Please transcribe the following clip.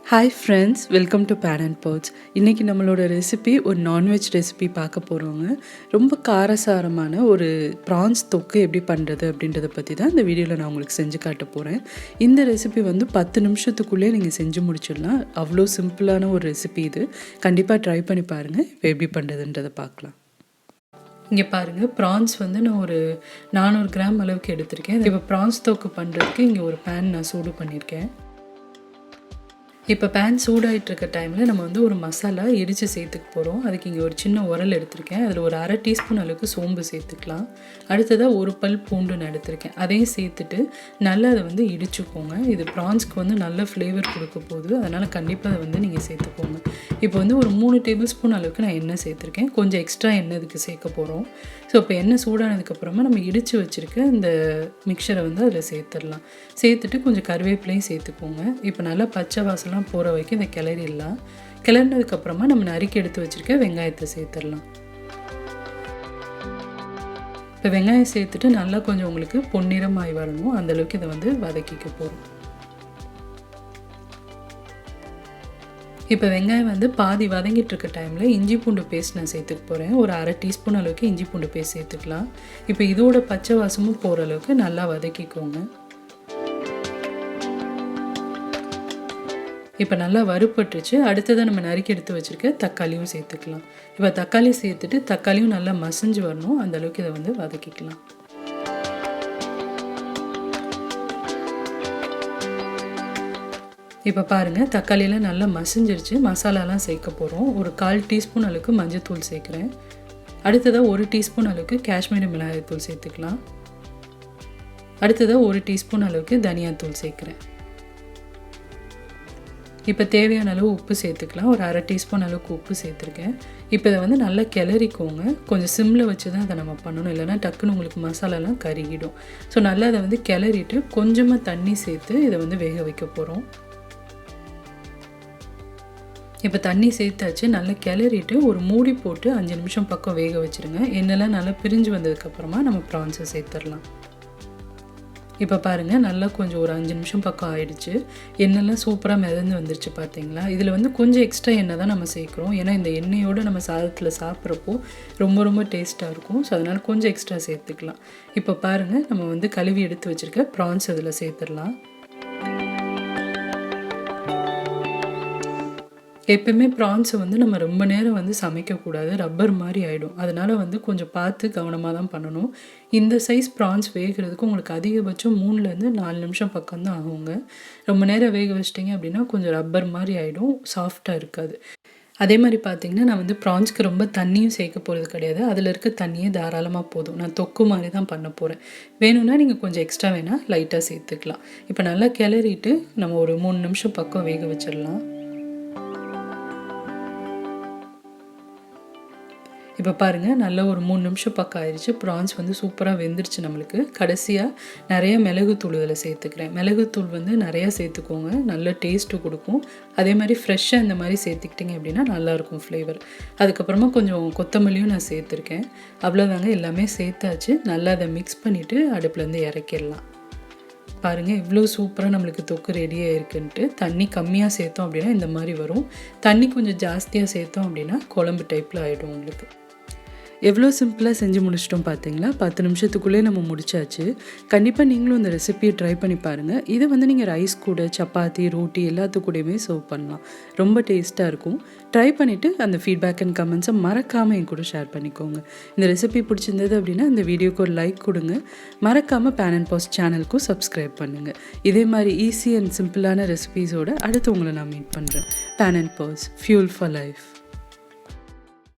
Hi friends, welcome to panandpots. இன்றைக்கி நம்மளோட recipe ஒரு நான்வெஜ் ரெசிபி பார்க்க போகிறோங்க. ரொம்ப காரசாரமான ஒரு ப்ரான்ஸ் தொக்கு எப்படி பண்ணுறது அப்படின்றத பற்றி தான் இந்த வீடியோவில் நான் உங்களுக்கு செஞ்சு காட்ட போகிறேன். இந்த ரெசிபி வந்து 10 நிமிஷத்துக்குள்ளே நீங்கள் செஞ்சு முடிச்சிடலாம். அவ்வளோ சிம்பிளான ஒரு ரெசிபி இது. கண்டிப்பாக ட்ரை பண்ணி பாருங்கள். இப்போ எப்படி பண்ணுறதுன்றதை பார்க்கலாம். இங்கே பாருங்கள், ப்ரான்ஸ் வந்து நான் ஒரு 400 கிராம் அளவுக்கு எடுத்திருக்கேன். இப்போ ப்ரான்ஸ் தொக்கு பண்ணுறதுக்கு இங்கே ஒரு பேன் நான் சூடு பண்ணியிருக்கேன். இப்போ பேன் சூடாகிட்டு இருக்க டைமில் நம்ம வந்து ஒரு மசாலா இடித்து சேர்த்துக்க போகிறோம். அதுக்கு இங்கே ஒரு சின்ன உரல் எடுத்திருக்கேன். அதில் ஒரு 1/2 டீஸ்பூன் அளவுக்கு சோம்பு சேர்த்துக்கலாம். அடுத்ததாக ஒரு பல் பூண்டு நான் எடுத்திருக்கேன். அதையும் சேர்த்துட்டு நல்லா அதை வந்து இடிச்சுக்கோங்க. இது ப்ரான்ஸ்க்கு வந்து நல்ல ஃப்ளேவர் கொடுக்க போகுது, அதனால் கண்டிப்பாக அதை வந்து நீங்கள் சேர்த்துக்கோங்க. இப்போ வந்து ஒரு 3 டேபிள் ஸ்பூன் அளவுக்கு நான் எண்ணெய் சேர்த்துருக்கேன். கொஞ்சம் எக்ஸ்ட்ரா எண்ணெய் இதுக்கு சேர்க்க போகிறோம். ஸோ இப்போ எண்ணெய் சூடானதுக்கப்புறமா நம்ம இடித்து வச்சுருக்க இந்த மிக்சரை வந்து அதில் சேர்த்துடலாம். சேர்த்துட்டு கொஞ்சம் கருவேப்பிலையும் சேர்த்துக்கோங்க. இப்போ நல்லா பச்சை வாசலாம் போகிற வரைக்கும் இந்த கிளறிடலாம். கிளறினதுக்கப்புறமா நம்ம நறுக்கி எடுத்து வச்சுருக்க வெங்காயத்தை சேர்த்துடலாம். இப்போ வெங்காயம் சேர்த்துட்டு நல்லா கொஞ்சம் உங்களுக்கு பொன்னிறமாகி வரணும், அந்தளவுக்கு இதை வந்து வதக்கிக்க போகிறோம். இப்போ வெங்காயம் வந்து பாதி வதங்கிட்டு இருக்க டைமில் இஞ்சி பூண்டு பேஸ்ட் நான் சேர்த்துக்க போகிறேன். ஒரு 1/2 டீஸ்பூன் அளவுக்கு இஞ்சி பூண்டு பேஸ்ட் சேர்த்துக்கலாம். இப்போ இதோட பச்சை வாசமும் போகிற அளவுக்கு நல்லா வதக்கிக்கோங்க. இப்போ நல்லா வறுப்பட்டுருச்சு. அடுத்ததாக நம்ம நறுக்கி எடுத்து வச்சுருக்க தக்காளியும் சேர்த்துக்கலாம். இப்போ தக்காளி சேர்த்துட்டு தக்காளியும் நல்லா மசிஞ்சு வரணும், அந்தளவுக்கு இதை வந்து வதக்கிக்கலாம். இப்போ பாருங்கள், தக்காளியெல்லாம் நல்லா மசிஞ்சிருச்சு. மசாலாலாம் சேர்க்க போகிறோம். ஒரு 1/4 டீஸ்பூன் அளவுக்கு மஞ்சள்தூள் சேர்க்குறேன். அடுத்ததாக 1 டீஸ்பூன் அளவுக்கு காஷ்மீரி மிளகாய்த்தூள் சேர்த்துக்கலாம். அடுத்ததாக 1 டீஸ்பூன் அளவுக்கு தனியாத்தூள் சேர்க்குறேன். இப்போ தேவையான அளவு உப்பு சேர்த்துக்கலாம். ஒரு 1/2 டீஸ்பூன் அளவுக்கு உப்பு சேர்த்துருக்கேன். இப்போ இதை வந்து நல்லா கிளறிக்கோங்க. கொஞ்சம் சிம்மில் வச்சு தான் அதை நம்ம பண்ணணும், இல்லைனா டக்குன்னு உங்களுக்கு மசாலாலாம் கருகிடும். ஸோ நல்லா அதை வந்து கிளறிட்டு கொஞ்சமாக தண்ணி சேர்த்து இதை வந்து வேக வைக்க போகிறோம். இப்போ தண்ணி சேர்த்தாச்சு. நல்லா கிளறிட்டு ஒரு மூடி போட்டு 5 நிமிஷம் பக்கம் வேக வச்சுருங்க. எண்ணெய்லாம் நல்லா பிரிஞ்சு வந்ததுக்கப்புறமா நம்ம ப்ரான்ஸை சேர்த்துடலாம். இப்போ பாருங்கள், நல்லா கொஞ்சம் ஒரு 5 நிமிஷம் பக்கம் ஆயிடுச்சு. எண்ணெய்லாம் சூப்பராக மிதந்து வந்துருச்சு பார்த்தீங்களா. இதில் வந்து கொஞ்சம் எக்ஸ்ட்ரா எண்ணெய் தான் நம்ம சேர்க்குறோம். ஏன்னா இந்த எண்ணெயோடு நம்ம சாதத்தில் சாப்பிட்றப்போ ரொம்ப ரொம்ப டேஸ்ட்டாக இருக்கும். ஸோ அதனால் கொஞ்சம் எக்ஸ்ட்ரா சேர்த்துக்கலாம். இப்போ பாருங்கள், நம்ம வந்து கழுவி எடுத்து வச்சுருக்க ப்ரான்ஸ் இதில் சேர்த்துடலாம். எப்பயுமே ப்ரான்ஸை வந்து நம்ம ரொம்ப நேரம் வந்து சமைக்கக்கூடாது, ரப்பர் மாதிரி ஆகிடும். அதனால் வந்து கொஞ்சம் பார்த்து கவனமாக தான் பண்ணணும். இந்த சைஸ் ப்ரான்ஸ் வேகிறதுக்கு உங்களுக்கு அதிகபட்சம் 3லேருந்து 4 நிமிஷம் பக்கம் தான் ஆகுங்க. ரொம்ப நேரம் வேக வச்சிட்டிங்க அப்படின்னா கொஞ்சம் ரப்பர் மாதிரி ஆகிடும், சாஃப்டாக இருக்காது. அதே மாதிரி பார்த்திங்கன்னா, நான் வந்து ப்ரான்ஸ்க்கு ரொம்ப தண்ணியும் சேர்க்க போகிறது கிடையாது. அதில் இருக்க தண்ணியே தாராளமாக போதும். நான் தொக்கு மாதிரி தான் பண்ண போகிறேன். வேணும்னா நீங்கள் கொஞ்சம் எக்ஸ்ட்ரா வேணால் லைட்டாக சேர்த்துக்கலாம். இப்போ நல்லா கிளறிட்டு நம்ம ஒரு 3 நிமிஷம் பக்கம் வேக வச்சிடலாம். இப்போ பாருங்கள், நல்லா ஒரு 3 நிமிஷம் பக்கம் ஆயிடுச்சு. ப்ரான்ஸ் வந்து சூப்பராக வெந்துருச்சு நம்மளுக்கு. கடைசியாக நிறைய மிளகுத்தூள் இதில் சேர்த்துக்கிறேன். மிளகுத்தூள் வந்து நிறையா சேர்த்துக்கோங்க, நல்ல டேஸ்ட்டு கொடுக்கும். அதே மாதிரி ஃப்ரெஷ்ஷாக இந்த மாதிரி சேர்த்துக்கிட்டிங்க அப்படின்னா நல்லாயிருக்கும் ஃப்ளேவர். அதுக்கப்புறமா கொஞ்சம் கொத்தமல்லியும் நான் சேர்த்துருக்கேன். அவ்வளோதாங்க, எல்லாமே சேர்த்தாச்சு. நல்லா அதை மிக்ஸ் பண்ணிவிட்டு அடுப்புலேருந்து இறக்கிடலாம். பாருங்கள், இவ்வளோ சூப்பராக நம்மளுக்கு தொக்கு ரெடியாக இருக்குன்ட்டு. தண்ணி கம்மியாக சேர்த்தோம் அப்படின்னா இந்த மாதிரி வரும். தண்ணி கொஞ்சம் ஜாஸ்தியாக சேர்த்தோம் அப்படின்னா குழம்பு டைப்பில் ஆகிடும் உங்களுக்கு. எவ்வளோ சிம்பிளாக செஞ்சு முடிச்சிட்டோம் பார்த்தீங்களா. 10 நிமிஷத்துக்குள்ளே நம்ம முடிச்சாச்சு. கண்டிப்பாக நீங்களும் இந்த ரெசிபியை ட்ரை பண்ணி பாருங்கள். இதை வந்து நீங்கள் ரைஸ் கூட, சப்பாத்தி, ரோட்டி எல்லாத்துக்கூடயுமே சர்வ் பண்ணலாம். ரொம்ப டேஸ்ட்டாக இருக்கும். ட்ரை பண்ணிவிட்டு அந்த ஃபீட்பேக் அண்ட் கமெண்ட்ஸை மறக்காமல் என் கூட ஷேர் பண்ணிக்கோங்க. இந்த ரெசிபி பிடிச்சிருந்தது அப்படின்னா இந்த வீடியோக்கு ஒரு லைக் கொடுங்க. மறக்காமல் panandpots சேனலுக்கும் சப்ஸ்கிரைப் பண்ணுங்கள். இதே மாதிரி ஈஸி அண்ட் சிம்பிளான ரெசிபீஸோடு அடுத்து உங்களை நான் மீட் பண்ணுறேன். panandpots, fuel for life.